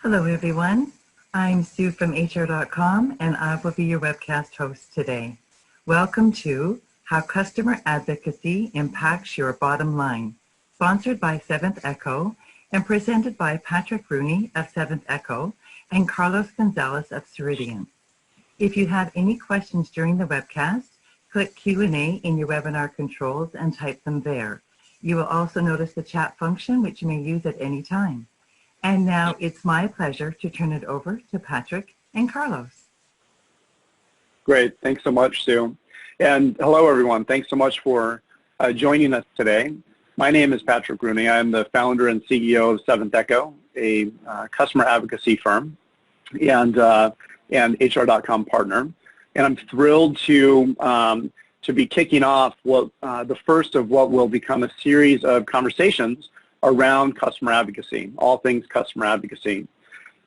Hello, everyone. I'm Sue from HR.com, and I will be your webcast host today. Welcome to How Customer Advocacy Impacts Your Bottom Line, sponsored by Seventh Echo and presented by Patrick Rooney of Seventh Echo and Carlos Gonzalez of Ceridian. If you have any questions during the webcast, click Q&A in your webinar controls and type them there. You will also notice the chat function, which you may use at any time. And now it's my pleasure to turn it over to Patrick and Carlos. Great. Thanks so much, Sue. And hello, everyone. Thanks so much for joining us today. My name is Patrick Rooney. I'm the founder and CEO of Seventh Echo, a customer advocacy firm and HR.com partner. And I'm thrilled to be kicking off the first of what will become a series of conversations around customer advocacy, all things customer advocacy.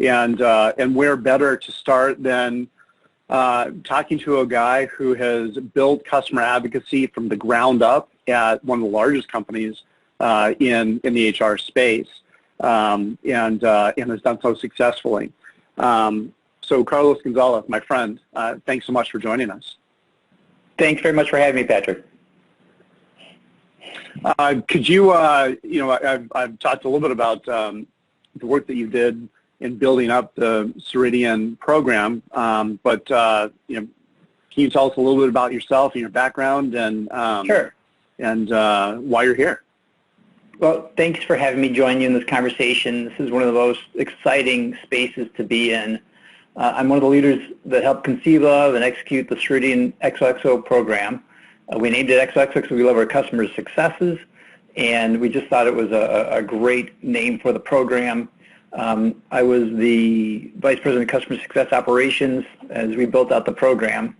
And where better to start than talking to a guy who has built customer advocacy from the ground up at one of the largest companies in the HR space and has done so successfully. So Carlos Gonzalez, my friend, thanks so much for joining us. Thanks very much for having me, Patrick. Could you, I've talked a little bit about the work that you did in building up the Ceridian program, but can you tell us a little bit about yourself and your background and Sure. And why you're here? Well, thanks for having me join you in this conversation. This is one of the most exciting spaces to be in. I'm one of the leaders that helped conceive of and execute the Ceridian XOXO program. We named it XOXO because we love our customers' successes, and we just thought it was a great name for the program. I was the Vice President of Customer Success Operations as we built out the program.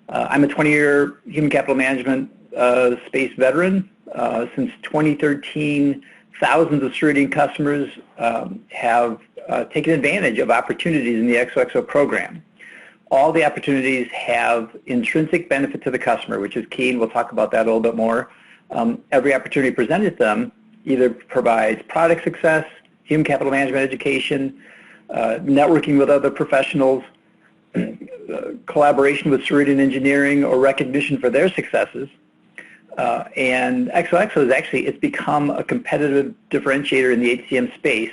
I'm a 20-year human capital management space veteran. Since 2013, thousands of Ceridian customers have taken advantage of opportunities in the XOXO program. All the opportunities have intrinsic benefit to the customer, which is key, and we'll talk about that a little bit more. Every opportunity presented to them either provides product success, human capital management education, networking with other professionals, collaboration with Ceridian engineering, or recognition for their successes. And XOXO it's become a competitive differentiator in the HCM space.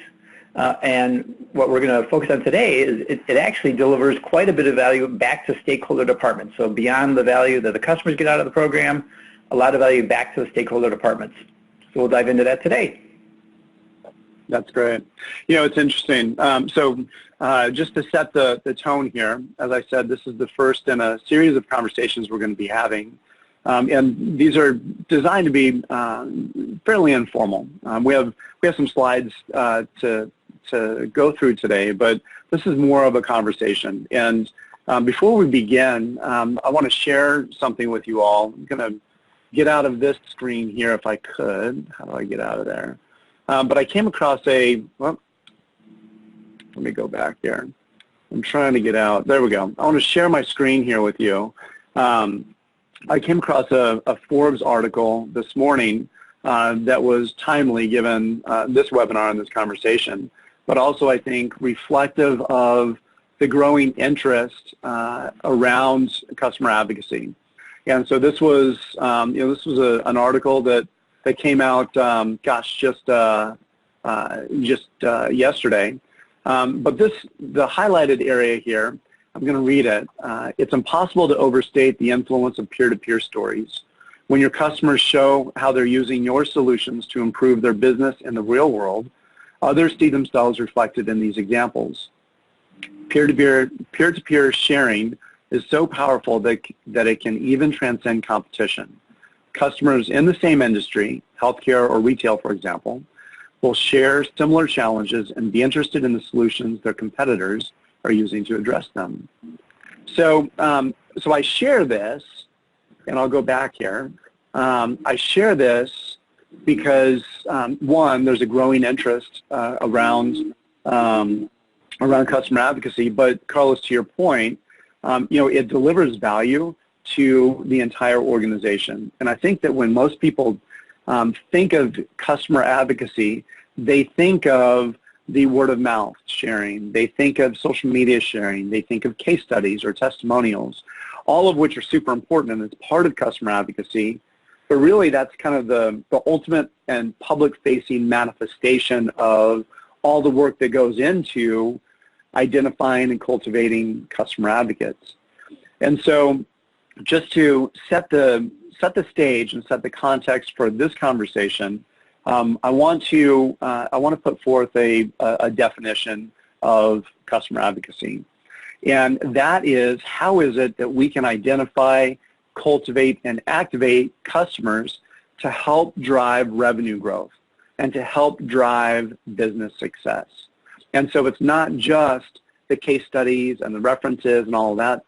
And what we're going to focus on today is it actually delivers quite a bit of value back to stakeholder departments. So beyond the value that the customers get out of the program, a lot of value back to the stakeholder departments. So we'll dive into that today. That's great. It's interesting. Just to set the tone here, as I said, this is the first in a series of conversations we're going to be having. And these are designed to be fairly informal. We have some slides to go through today, but this is more of a conversation. And before we begin, I want to share something with you all. I'm going to get out of this screen here if I could. How do I get out of there? But I came across let me go back here. I'm trying to get out. There we go. I want to share my screen here with you. I came across a Forbes article this morning that was timely given this webinar and this conversation, but also I think reflective of the growing interest around customer advocacy. And so this was, an article that came out, just yesterday. But the highlighted area here, I'm going to read it. It's impossible to overstate the influence of peer-to-peer stories. When your customers show how they're using your solutions to improve their business in the real world, others see themselves reflected in these examples. Peer-to-peer sharing is so powerful that it can even transcend competition. Customers in the same industry, healthcare or retail, for example, will share similar challenges and be interested in the solutions their competitors are using to address them. So I share this, and I'll go back here. I share this because, one, there's a growing interest around customer advocacy, but Carlos, to your point, it delivers value to the entire organization. And I think that when most people think of customer advocacy, they think of the word of mouth sharing. They think of social media sharing. They think of case studies or testimonials, all of which are super important and it's part of customer advocacy. But really that's kind of the ultimate and public-facing manifestation of all the work that goes into identifying and cultivating customer advocates. And so just to set the stage and set the context for this conversation, I want to put forth a definition of customer advocacy. And that is, how is it that we can identify, cultivate, and activate customers to help drive revenue growth and to help drive business success? And so it's not just the case studies and the references and all of that.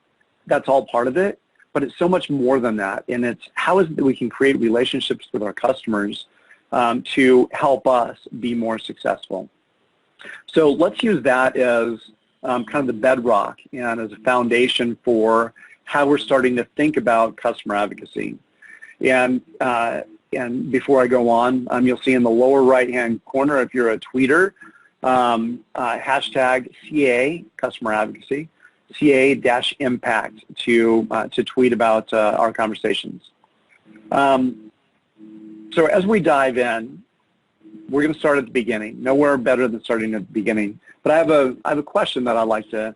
That's all part of it, but it's so much more than that. And it's how is it that we can create relationships with our customers to help us be more successful. So let's use that as kind of the bedrock and as a foundation for how we're starting to think about customer advocacy. And before I go on, you'll see in the lower right-hand corner, if you're a tweeter, hashtag CA, customer advocacy, CA-impact to tweet about our conversations. So as we dive in, we're going to start at the beginning. Nowhere better than starting at the beginning. But I have a question that I'd like to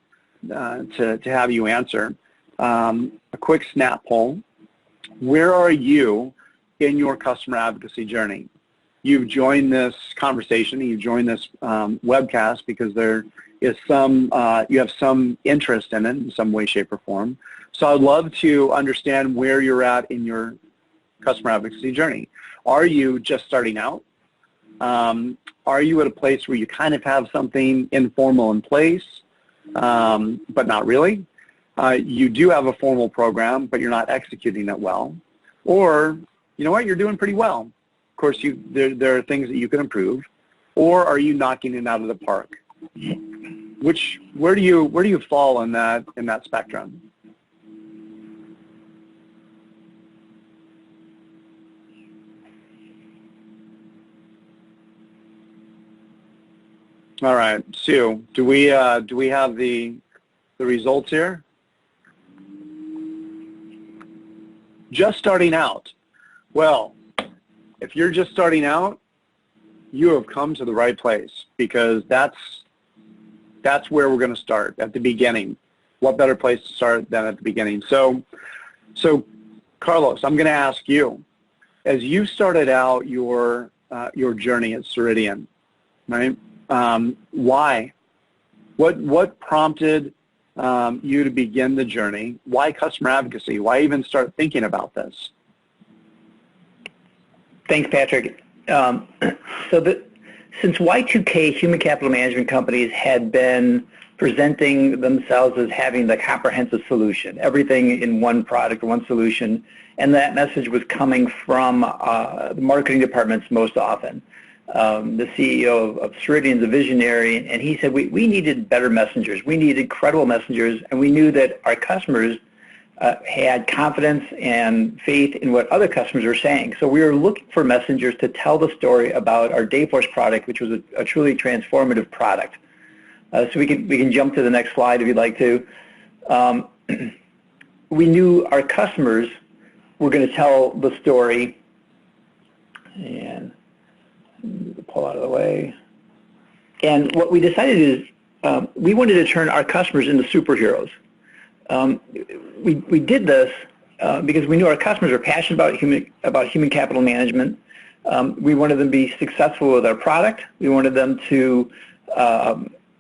have you answer. A quick snap poll. Where are you in your customer advocacy journey? You've joined this conversation, you've joined this webcast because there is you have some interest in it in some way, shape, or form. So I'd love to understand where you're at in your customer advocacy journey. Are you just starting out? Are you at a place where you kind of have something informal in place, but not really? You do have a formal program, but you're not executing it well. Or, you know what, you're doing pretty well. Of course, there are things that you can improve. Or are you knocking it out of the park? Where do you fall in that spectrum? All right, Sue, do we have the results here? Just starting out. Well, if you're just starting out, you have come to the right place because that's where we're going to start, at the beginning. What better place to start than at the beginning? So Carlos, I'm going to ask you, as you started out your journey at Ceridian, right? Why? What prompted you to begin the journey? Why customer advocacy? Why even start thinking about this? Thanks, Patrick. Since Y2K, human capital management companies had been presenting themselves as having the comprehensive solution, everything in one product or one solution, and that message was coming from the marketing departments most often. The CEO of Ceridian is a visionary, and he said we needed better messengers. We needed credible messengers, and we knew that our customers had confidence and faith in what other customers were saying. So we were looking for messengers to tell the story about our Dayforce product, which was a truly transformative product. So we can jump to the next slide if you'd like to. We knew our customers were going to tell the story, and pull out of the way. And what we decided is we wanted to turn our customers into superheroes. We did this because we knew our customers are passionate about human capital management. We wanted them to be successful with our product. We wanted them to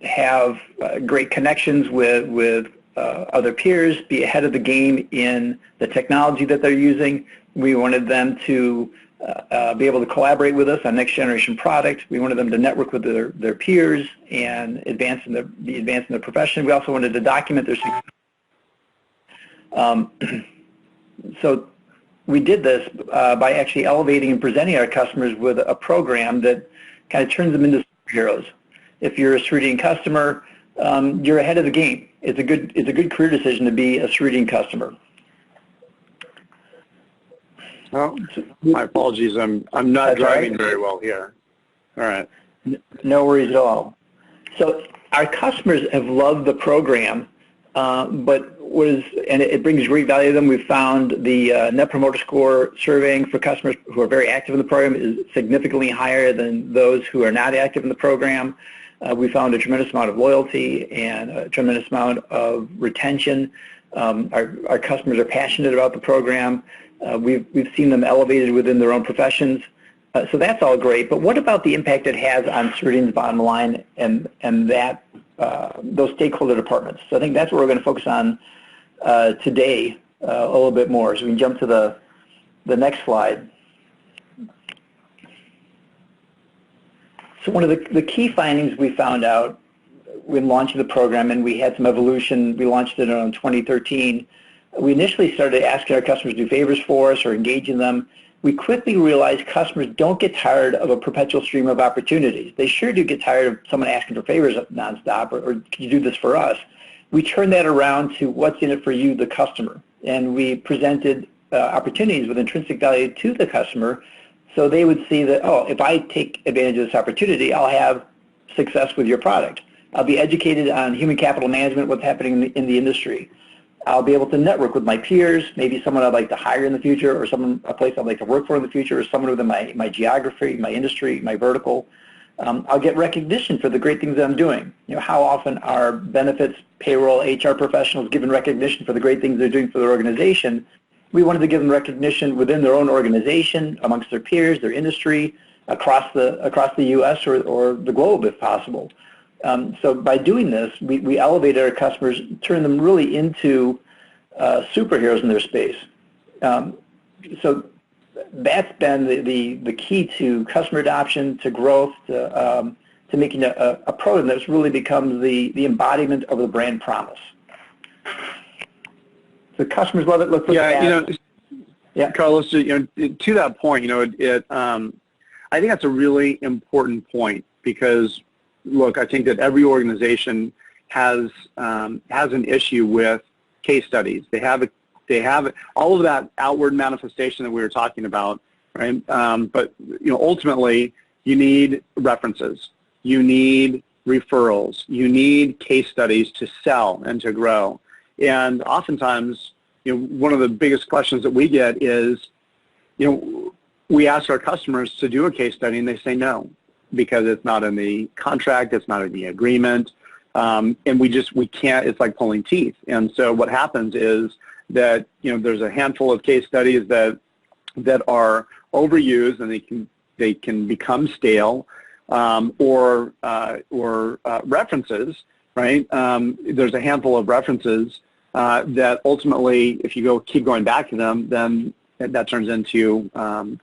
have great connections with other peers, be ahead of the game in the technology that they're using. We wanted them to be able to collaborate with us on next generation product. We wanted them to network with their peers and advance in their profession. We also wanted to document their success. So we did this by actually elevating and presenting our customers with a program that kind of turns them into superheroes. If you're a Ceridian customer, you're ahead of the game. It's a good career decision to be a Ceridian customer. Oh, my apologies. I'm not driving very well here. All right. No worries at all. So our customers have loved the program, and it brings great value to them. We've found the Net Promoter Score surveying for customers who are very active in the program is significantly higher than those who are not active in the program. We found a tremendous amount of loyalty and a tremendous amount of retention. Our customers are passionate about the program. We've seen them elevated within their own professions. So that's all great. But what about the impact it has on Ceridian's bottom line and those stakeholder departments? So I think that's what we're going to focus on today a little bit more. So we can jump to the next slide. So one of the key findings we found out when launching the program, and we had some evolution, we launched it in 2013, we initially started asking our customers to do favors for us or engaging them. We quickly realized customers don't get tired of a perpetual stream of opportunities. They sure do get tired of someone asking for favors nonstop, or can you do this for us? We turned that around to what's in it for you, the customer, and we presented opportunities with intrinsic value to the customer, so they would see that, oh, if I take advantage of this opportunity, I'll have success with your product. I'll be educated on human capital management, what's happening in the industry. I'll be able to network with my peers, maybe someone I'd like to hire in the future, or a place I'd like to work for in the future, or someone within my geography, my industry, my vertical. I'll get recognition for the great things that I'm doing. How often are benefits, payroll, HR professionals given recognition for the great things they're doing for their organization? We wanted to give them recognition within their own organization, amongst their peers, their industry, across the U.S. or the globe if possible. So by doing this, we elevated our customers, turned them really into superheroes in their space. So that's been the key to customer adoption, to growth, to making a program that's really become the embodiment of the brand promise. The customers love it. Let's look at Carlos, to that point, I think that's a really important point because, look, I think that every organization has an issue with case studies. They have all of that outward manifestation that we were talking about, right? But ultimately, you need references, you need referrals, you need case studies to sell and to grow. And oftentimes, one of the biggest questions that we get is, we ask our customers to do a case study and they say no, because it's not in the contract, it's not in the agreement, and we can't, it's like pulling teeth. And so what happens is that, there's a handful of case studies that are overused and they can become stale, or references, right? There's a handful of references that ultimately, if you keep going back to them, then that turns into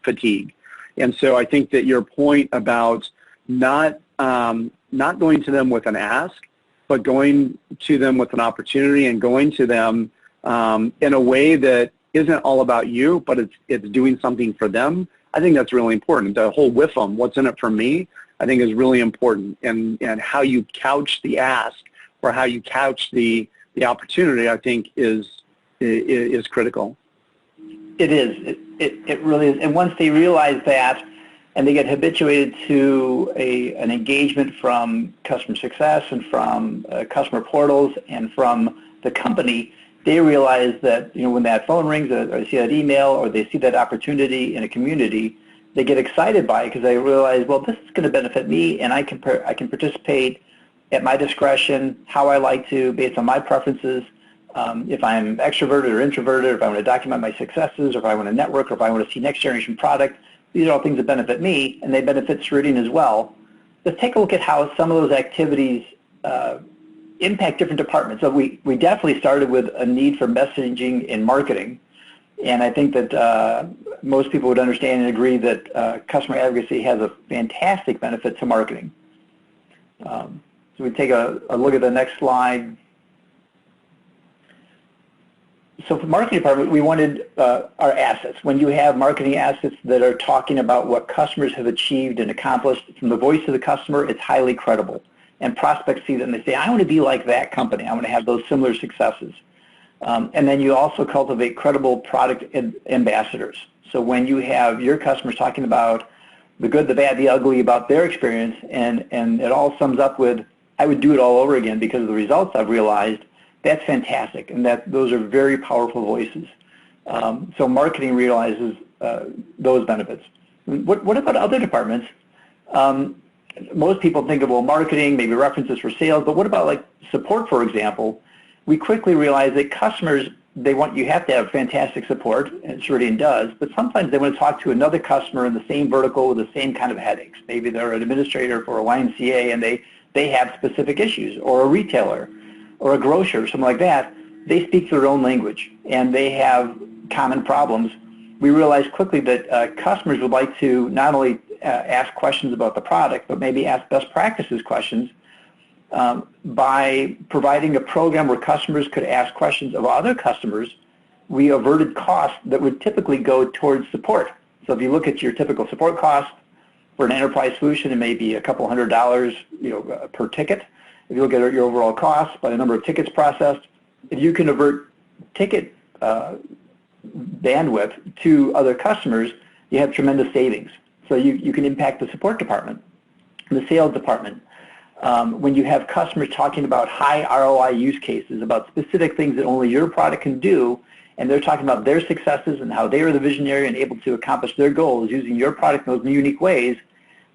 fatigue. And so I think that your point about not going to them with an ask, but going to them with an opportunity and going to them in a way that isn't all about you, but it's doing something for them, I think that's really important. The whole WIFM, what's in it for me, I think is really important. And how you couch the ask or how you couch the opportunity, I think is critical. It is. It really is. And once they realize that and they get habituated to an engagement from customer success and from customer portals and from the company, they realize that when that phone rings or they see that email or they see that opportunity in a community, they get excited by it because they realize, well, this is going to benefit me, and I can participate at my discretion, how I like to, based on my preferences. If I'm extroverted or introverted, or if I want to document my successes, or if I want to network, or if I want to see next generation product, these are all things that benefit me, and they benefit Ceridian as well. Let's take a look at how some of those activities impact different departments. So we definitely started with a need for messaging in marketing, and I think that most people would understand and agree that customer advocacy has a fantastic benefit to marketing. So we take a look at the next slide. So for the marketing department, we wanted our assets. When you have marketing assets that are talking about what customers have achieved and accomplished from the voice of the customer, it's highly credible. And prospects see that and they say, I want to be like that company. I want to have those similar successes. And then you also cultivate credible product ambassadors. So when you have your customers talking about the good, the bad, the ugly about their experience, and it all sums up with I would do it all over again because of the results I've realized, that's fantastic, and that those are very powerful voices. So marketing realizes those benefits. What about other departments? Most people think of, well, marketing, maybe references for sales, but what about like support, for example? We quickly realize that customers, you have to have fantastic support, and Ceridian does, but sometimes they want to talk to another customer in the same vertical with the same kind of headaches. Maybe they're an administrator for a YMCA and they have specific issues, or a retailer, or a grocer, something like that. They speak their own language, and they have common problems. We realized quickly that customers would like to not only ask questions about the product, but maybe ask best practices questions. By providing a program where customers could ask questions of other customers, we averted costs that would typically go towards support. So if you look at your typical support cost for an enterprise solution, it may be a couple $100, per ticket. If you look at your overall cost by the number of tickets processed, if you can avert ticket bandwidth to other customers, you have tremendous savings. So you can impact the support department, the sales department. When you have customers talking about high ROI use cases, about specific things that only your product can do, and they're talking about their successes and how they are the visionary and able to accomplish their goals using your product in those unique ways,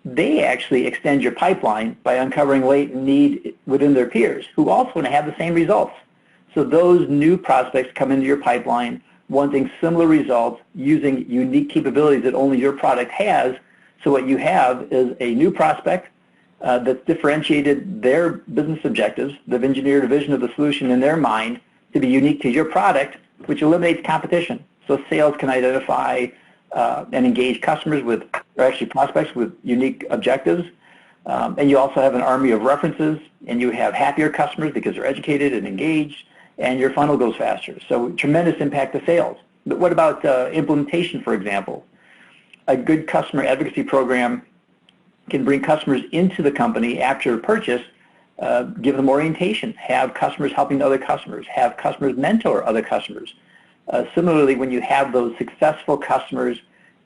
they actually extend your pipeline by uncovering latent need within their peers who also want to have the same results. So those new prospects come into your pipeline wanting similar results using unique capabilities that only your product has. So what you have is a new prospect that's differentiated their business objectives. They've engineered a vision of the solution in their mind to be unique to your product, which eliminates competition. So sales can identify and engage customers with, or actually prospects with unique objectives. And you also have an army of references, and you have happier customers because they're educated and engaged, and your funnel goes faster. So tremendous impact to sales. But what about implementation, for example? A good customer advocacy program can bring customers into the company after purchase, give them orientation, have customers helping other customers, have customers mentor other customers. Similarly, when you have those successful customers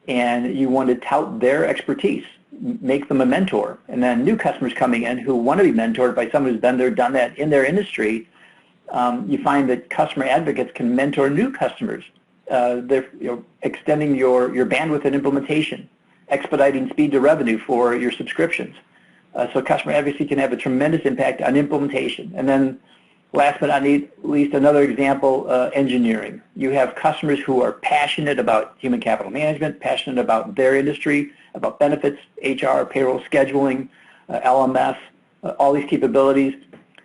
and you want to tout their expertise, make them a mentor, and then new customers coming in who want to be mentored by someone who's been there, done that in their industry, you find that customer advocates can mentor new customers. They're extending your bandwidth and implementation, expediting speed to revenue for your subscriptions. So customer advocacy can have a tremendous impact on implementation. And then last but not least, another example, engineering. You have customers who are passionate about human capital management, passionate about their industry, about benefits, HR, payroll, scheduling, LMS, all these capabilities.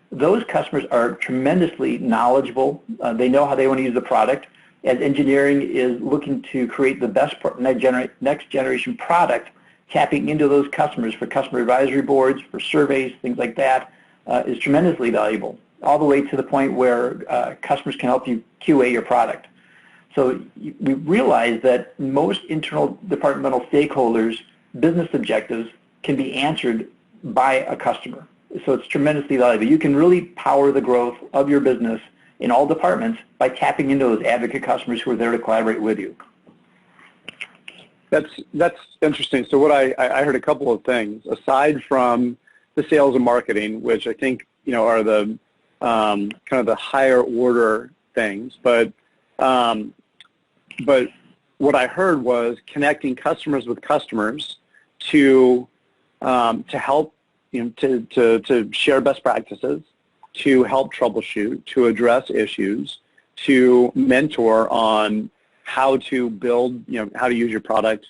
Those customers are tremendously knowledgeable. They know how they want to use the product. As engineering is looking to create the best next generation product, tapping into those customers for customer advisory boards, for surveys, things like that, is tremendously valuable, all the way to the point where customers can help you QA your product. So we realize that most internal departmental stakeholders' business objectives can be answered by a customer. So it's tremendously valuable. You can really power the growth of your business in all departments by tapping into those advocate customers who are there to collaborate with you. That's interesting. So what I heard a couple of things aside from the sales and marketing, which I think are the kind of the higher order things, but what I heard was connecting customers with customers to help to share best practices, to help troubleshoot, to address issues, to mentor on how to build, how to use your product,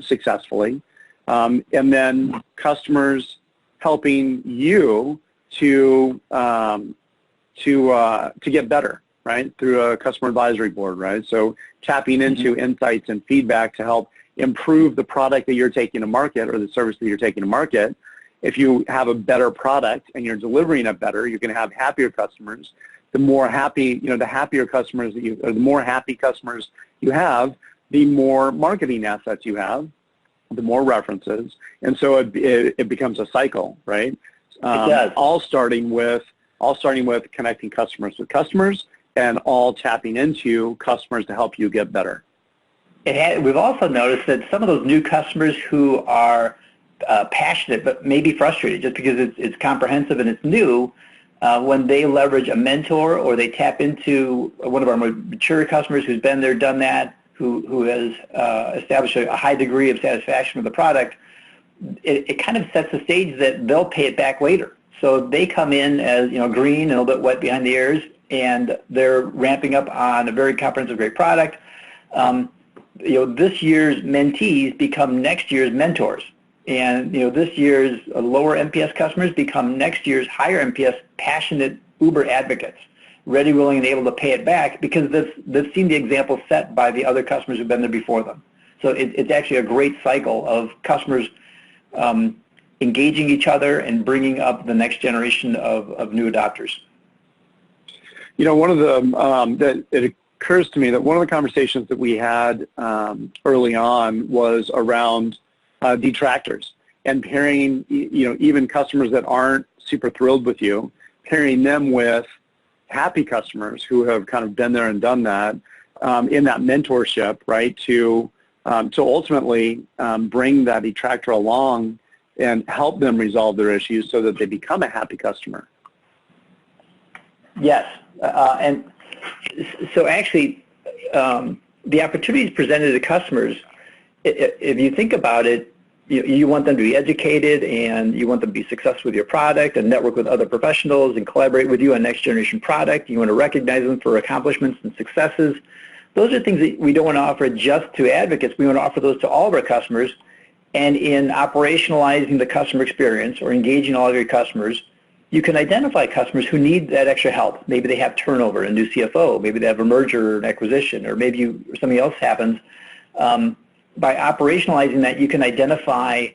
successfully, and then customers helping you to get better, right, through a customer advisory board, right? So tapping into insights and feedback to help improve the product that you're taking to market or the service that you're taking to market. If you have a better product and you're delivering it better, you're going to have happier customers. The more happy, the happier customers the more happy customers you have, the more marketing assets you have, the more references, and so it becomes a cycle, right? It does. All starting with connecting customers with customers, and all tapping into customers to help you get better. We've also noticed that some of those new customers who are passionate, but maybe frustrated just because it's comprehensive and it's new. When they leverage a mentor or they tap into one of our more mature customers who's been there, done that, who has established a high degree of satisfaction with the product, it kind of sets the stage that they'll pay it back later. So they come in as green and a little bit wet behind the ears, and they're ramping up on a very comprehensive, great product. This year's mentees become next year's mentors. And this year's lower NPS customers become next year's higher NPS passionate Uber advocates, ready, willing, and able to pay it back because they've seen the example set by the other customers who've been there before them. So it's actually a great cycle of customers engaging each other and bringing up the next generation of new adopters. One of the it occurs to me that one of the conversations that we had early on was around detractors and pairing, even customers that aren't super thrilled with you, pairing them with happy customers who have kind of been there and done that in that mentorship, right, to ultimately bring that detractor along and help them resolve their issues so that they become a happy customer. Yes, and so actually the opportunities presented to customers, if you think about it, you want them to be educated and you want them to be successful with your product and network with other professionals and collaborate with you on next generation product. You want to recognize them for accomplishments and successes. Those are things that we don't want to offer just to advocates. We want to offer those to all of our customers. And in operationalizing the customer experience or engaging all of your customers, you can identify customers who need that extra help. Maybe they have turnover, a new CFO. Maybe they have a merger or an acquisition, or maybe something else happens. By operationalizing that, you can identify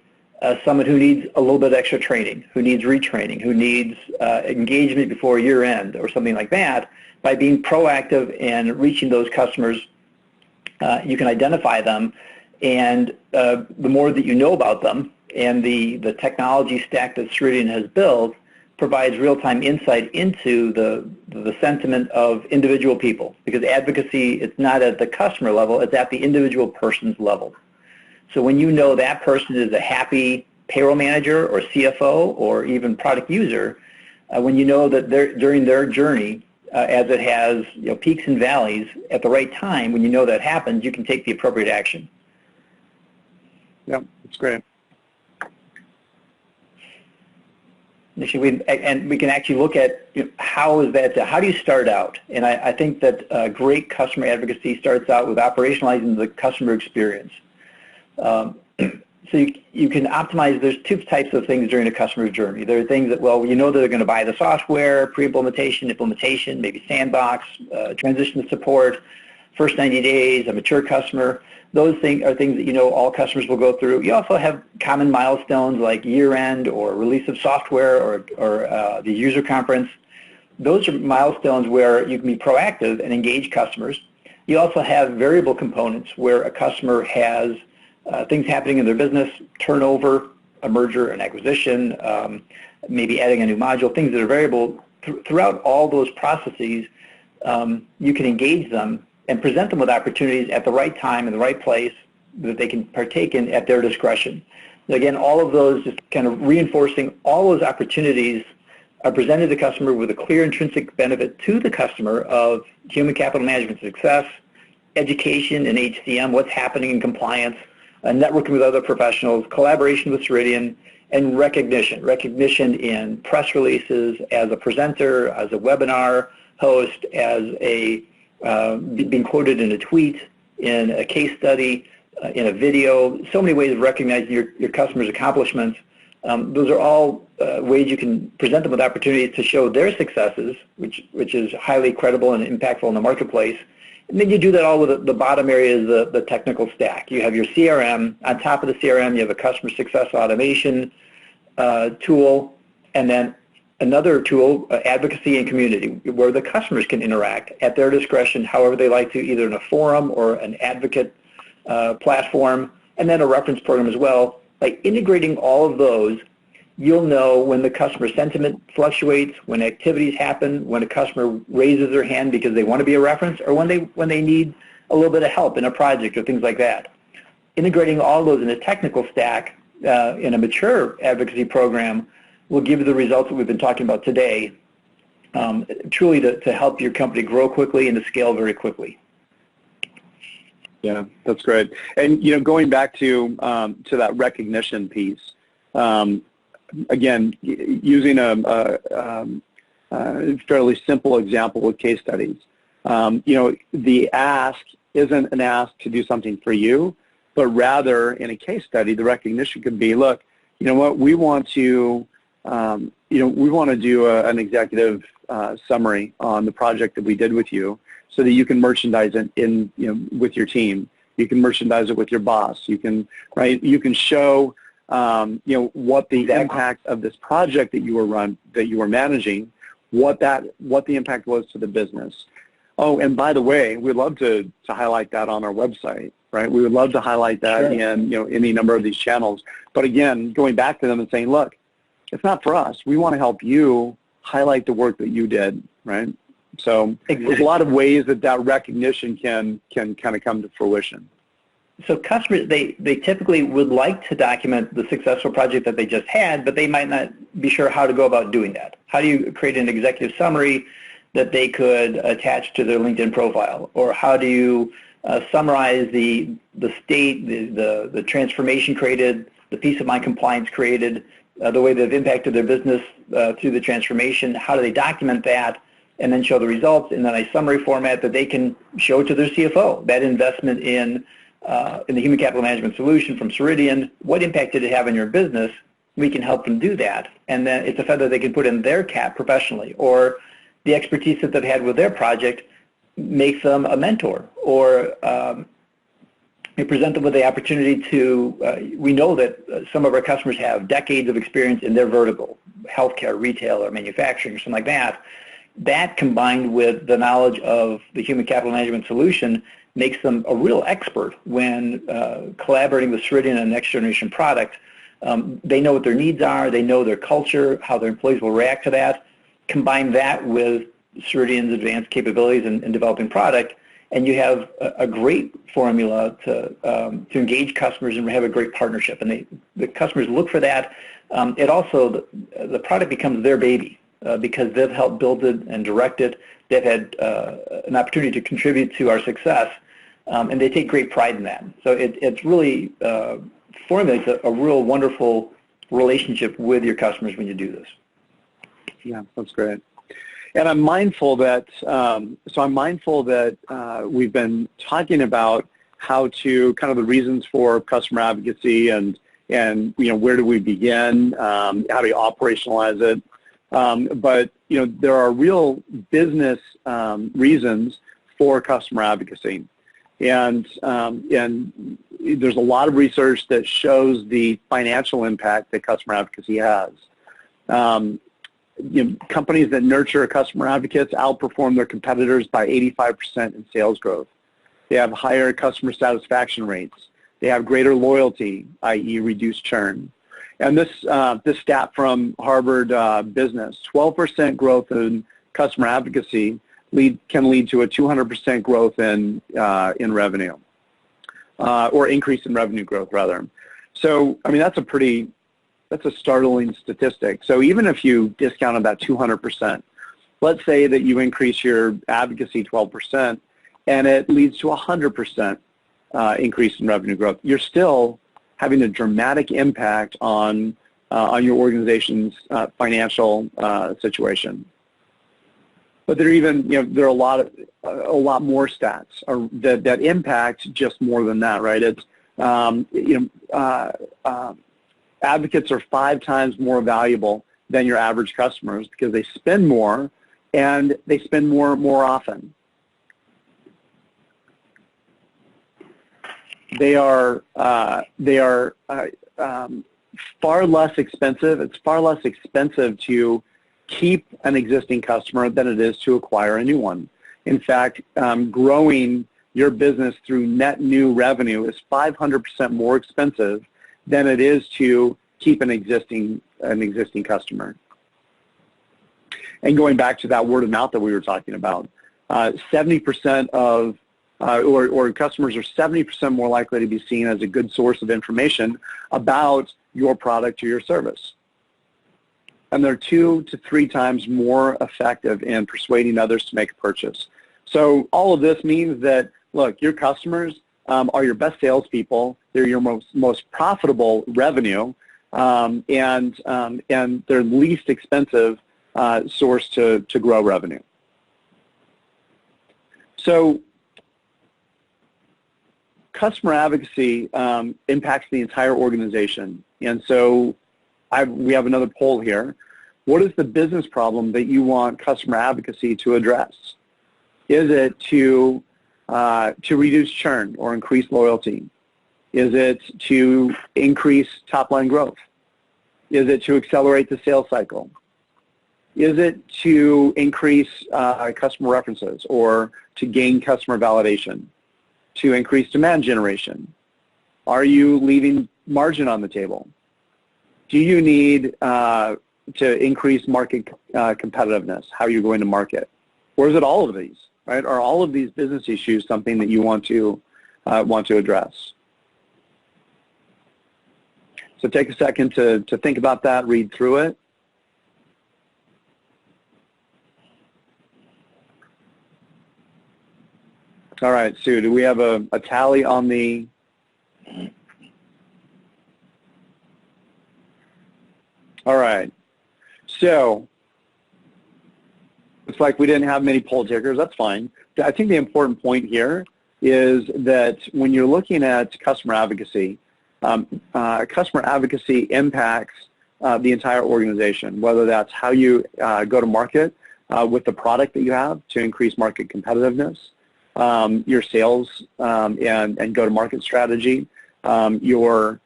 someone who needs a little bit of extra training, who needs retraining, who needs engagement before year end or something like that. By being proactive and reaching those customers, you can identify them, and the more that you know about them and the technology stack that Ceridian has built provides real-time insight into the sentiment of individual people, because advocacy, it's not at the customer level, it's at the individual person's level. So when you know that person is a happy payroll manager or CFO or even product user, when you know that during their journey, as it has peaks and valleys, at the right time, when you know that happens, you can take the appropriate action. Yeah, that's great. And we can actually look at how do you start out? And I think that great customer advocacy starts out with operationalizing the customer experience. So you can optimize. There's two types of things during a customer's journey. There are things that, well, that they're going to buy the software, pre-implementation, implementation, maybe sandbox, transition to support, first 90 days, a mature customer. Those things are things that all customers will go through. You also have common milestones like year-end or release of software or the user conference. Those are milestones where you can be proactive and engage customers. You also have variable components where a customer has things happening in their business, turnover, a merger, an acquisition, maybe adding a new module, things that are variable. Throughout all those processes, you can engage them and present them with opportunities at the right time in the right place that they can partake in at their discretion. And again, all of those just kind of reinforcing all those opportunities are presented to the customer with a clear intrinsic benefit to the customer of human capital management success, education and HCM, what's happening in compliance, networking with other professionals, collaboration with Ceridian, and recognition in press releases, as a presenter, as a webinar host, as being quoted in a tweet, in a case study, in a video. So many ways of recognizing your customers' accomplishments. Those are all ways you can present them with opportunities to show their successes, which is highly credible and impactful in the marketplace. And then you do that all with the bottom area is the technical stack. You have your CRM. On top of the CRM, you have a customer success automation tool, and then another tool, advocacy and community, where the customers can interact at their discretion, however they like to, either in a forum or an advocate platform, and then a reference program as well. By integrating all of those, you'll know when the customer sentiment fluctuates, when activities happen, when a customer raises their hand because they want to be a reference, or when they need a little bit of help in a project or things like that. Integrating all those in a technical stack in a mature advocacy program will give you the results that we've been talking about today, truly to help your company grow quickly and to scale very quickly. Yeah, that's great. And going back to that recognition piece, again, using a fairly simple example with case studies. The ask isn't an ask to do something for you, but rather in a case study, the recognition could be, look, you know what, we want to, we want to do an executive summary on the project that we did with you, so that you can merchandise it with your team. You can merchandise it with your boss. You can, right? You can show, what the impact of this project that you were managing, what the impact was to the business. Oh, and by the way, we'd love to highlight that on our website, right? We would love to highlight that in any number of these channels. But again, going back to them and saying, look, it's not for us. We want to help you highlight the work that you did, right? So there's a lot of ways that recognition can kind of come to fruition. So customers, they typically would like to document the successful project that they just had, but they might not be sure how to go about doing that. How do you create an executive summary that they could attach to their LinkedIn profile? Or how do you summarize the state, the transformation created, the peace of mind compliance created, the way they've impacted their business through the transformation? How do they document that and then show the results in a summary format that they can show to their CFO? That investment in the human capital management solution from Ceridian, what impact did it have on your business? We can help them do that. And then it's a feather they can put in their cap professionally, or the expertise that they've had with their project makes them a mentor, or we present them with the opportunity to, we know that some of our customers have decades of experience in their vertical, healthcare, retail, or manufacturing, or something like that. That combined with the knowledge of the human capital management solution makes them a real expert when collaborating with Ceridian on a next generation product. They know what their needs are, they know their culture, how their employees will react to that. Combine that with Ceridian's advanced capabilities in developing product, and you have a great formula to engage customers and have a great partnership. And the customers look for that. It also, the product becomes their baby because they've helped build it and direct it. They've had an opportunity to contribute to our success, and they take great pride in that. So it's really formulates a real wonderful relationship with your customers when you do this. Yeah, that's great. And I'm mindful that we've been talking about how to kind of the reasons for customer advocacy and where do we begin, how do we operationalize it. But there are real business reasons for customer advocacy, and there's a lot of research that shows the financial impact that customer advocacy has. Companies that nurture customer advocates outperform their competitors by 85% in sales growth. They have higher customer satisfaction rates. They have greater loyalty, i.e. reduced churn. And this stat from Harvard Business, 12% growth in customer advocacy can lead to a 200% growth in revenue, or increase in revenue growth, rather. So, I mean, that's a startling statistic. So even if you discounted that 200%, let's say that you increase your advocacy 12% and it leads to 100% increase in revenue growth, you're still having a dramatic impact on your organization's financial situation. But there are a lot more stats that impact just more than that, right? It's advocates are 5 times more valuable than your average customers because they spend more and they spend more often. They are far less expensive. It's far less expensive to keep an existing customer than it is to acquire a new one. In fact, growing your business through net new revenue is 500% more expensive than it is to keep an existing customer. And going back to that word of mouth that we were talking about, 70% of or customers are 70% more likely to be seen as a good source of information about your product or your service. And they're 2 to 3 times more effective in persuading others to make a purchase. So all of this means that, look, your customers are your best salespeople. They're your most profitable revenue, and they're least expensive source to grow revenue. So customer advocacy impacts the entire organization. And so we have another poll here. What is the business problem that you want customer advocacy to address? Is it to reduce churn or increase loyalty? Is it to increase top-line growth? Is it to accelerate the sales cycle? Is it to increase customer references or to gain customer validation? To increase demand generation? Are you leaving margin on the table? Do you need to increase market competitiveness? How are you going to market? Or is it all of these? Right? Are all of these business issues something that you want to address? So take a second to think about that, read through it. All right, Sue, do we have a tally on the... All right, so it's like we didn't have many poll takers. That's fine. I think the important point here is that when you're looking at customer advocacy impacts the entire organization, whether that's how you go to market with the product that you have to increase market competitiveness, your sales and go-to-market strategy, your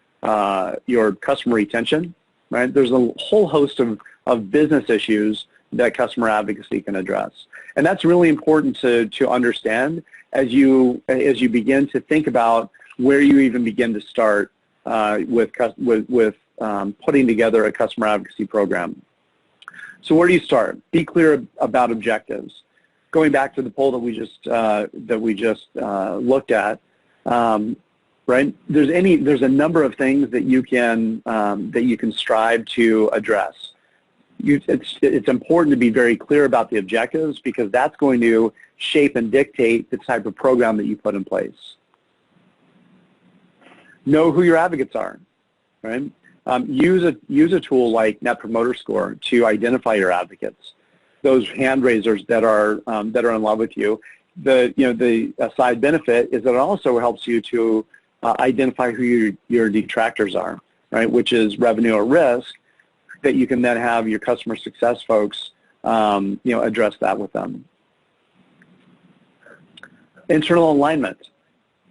customer retention, right? There's a whole host of business issues that customer advocacy can address. And that's really important to understand as you begin to think about where you even begin to start with putting together a customer advocacy program. So where do you start? Be clear about objectives. Going back to the poll that we just looked at, right? There's a number of things that you can strive to address. It's important to be very clear about the objectives because that's going to shape and dictate the type of program that you put in place. Know who your advocates are, right? Use a tool like Net Promoter Score to identify your advocates. Those hand raisers that are in love with you. The side benefit is that it also helps you to identify who your detractors are, right? Which is revenue at risk. That you can then have your customer success folks, address that with them. Internal alignment,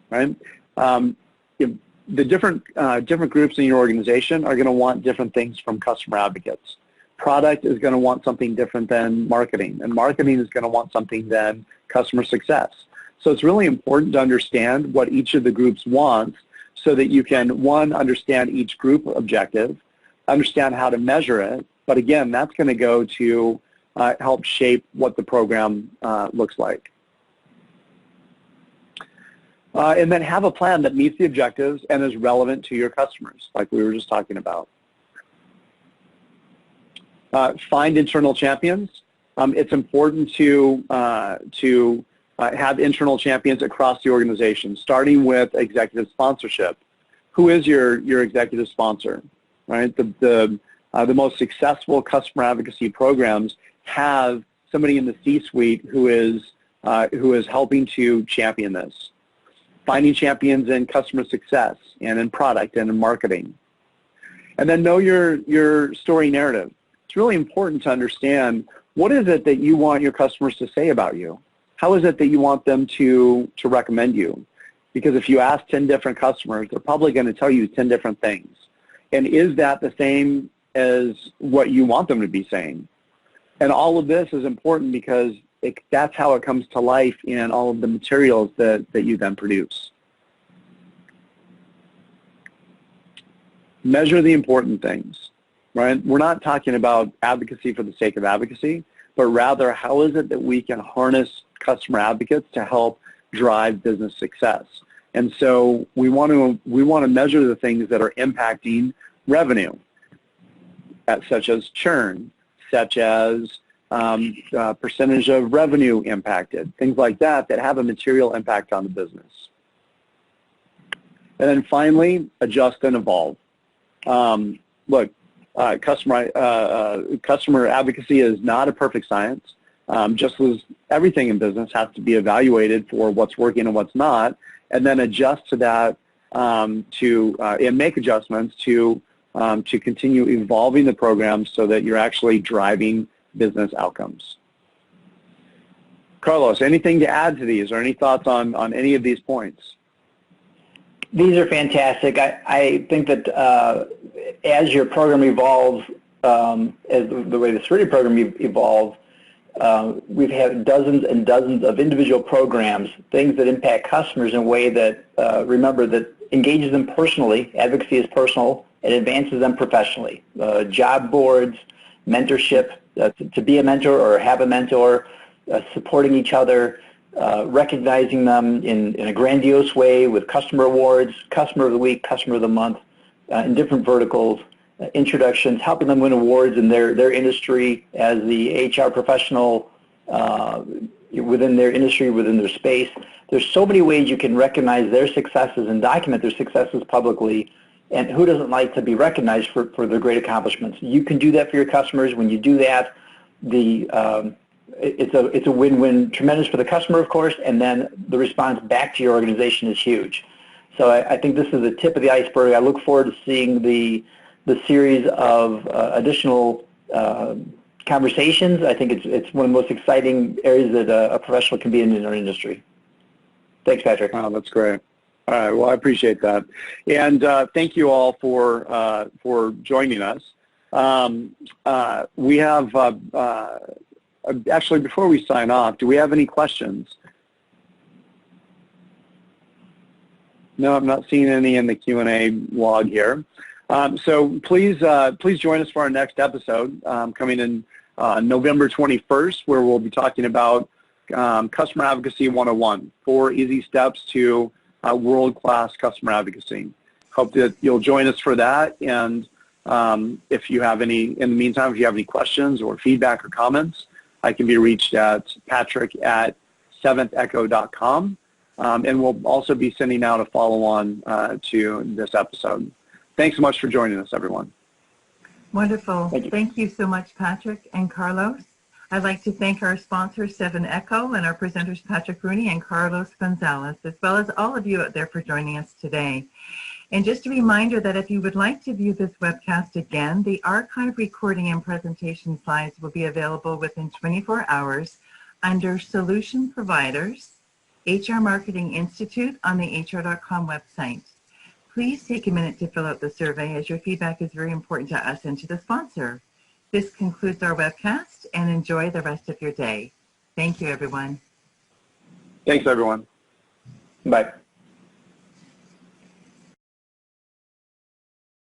right? The different groups in your organization are going to want different things from customer advocates. Product is going to want something different than marketing, and marketing is going to want something than customer success. So it's really important to understand what each of the groups wants so that you can, one, understand each group objective, understand how to measure it, but again, that's going to go to help shape what the program looks like. And then have a plan that meets the objectives and is relevant to your customers, like we were just talking about. Find internal champions. It's important to have internal champions across the organization, starting with executive sponsorship. Who is your executive sponsor? Right? The most successful customer advocacy programs have somebody in the C-suite who is helping to champion this. Finding champions in customer success and in product and in marketing. And then know your story narrative. It's really important to understand what is it that you want your customers to say about you. How is it that you want them to recommend you? Because if you ask 10 different customers, they're probably going to tell you 10 different things. And is that the same as what you want them to be saying? And all of this is important because that's how it comes to life in all of the materials that you then produce. Measure the important things, right? We're not talking about advocacy for the sake of advocacy, but rather how is it that we can harness customer advocates to help drive business success. And so we want to measure the things that are impacting revenue, such as churn, such as percentage of revenue impacted, things like that that have a material impact on the business. And then finally, adjust and evolve. Look, customer advocacy is not a perfect science. Just as everything in business has to be evaluated for what's working and what's not, and then adjust to that and make adjustments to continue evolving the program so that you're actually driving business outcomes. Carlos, anything to add to these or any thoughts on any of these points? These are fantastic. I think that as your program evolves, as the way the Cerruti program evolves, we've had dozens and dozens of individual programs, things that impact customers in a way that, remember, that engages them personally. Advocacy is personal. It advances them professionally. Job boards, mentorship, to be a mentor or have a mentor, supporting each other, recognizing them in a grandiose way with customer awards, customer of the week, customer of the month, in different verticals, introductions, helping them win awards in their industry as the HR professional within their industry, within their space. There's so many ways you can recognize their successes and document their successes publicly, and who doesn't like to be recognized for their great accomplishments? You can do that for your customers. When you do that, it's a win-win, tremendous for the customer, of course, and then the response back to your organization is huge. So I think this is the tip of the iceberg. I look forward to seeing the series of additional conversations. I think it's one of the most exciting areas that a professional can be in our industry. Thanks, Patrick. Wow, that's great. All right, well, I appreciate that. And thank you all for joining us. We have, actually, before we sign off, do we have any questions? No, I'm not seeing any in the Q&A log here. So please join us for our next episode coming in November 21st, where we'll be talking about Customer Advocacy 101, 4 easy steps to world-class customer advocacy. Hope that you'll join us for that. And if you have any, in the meantime, if you have any questions or feedback or comments, I can be reached at patrick@seventhecho.com. And we'll also be sending out a follow-on to this episode. Thanks so much for joining us, everyone. Wonderful. Thank you so much, Patrick and Carlos. I'd like to thank our sponsors, 7Echo, and our presenters, Patrick Rooney and Carlos Gonzalez, as well as all of you out there for joining us today. And just a reminder that if you would like to view this webcast again, the archive recording and presentation slides will be available within 24 hours under Solution Providers, HR Marketing Institute on the HR.com website. Please take a minute to fill out the survey, as your feedback is very important to us and to the sponsor. This concludes our webcast, and enjoy the rest of your day. Thank you, everyone. Thanks, everyone. Bye.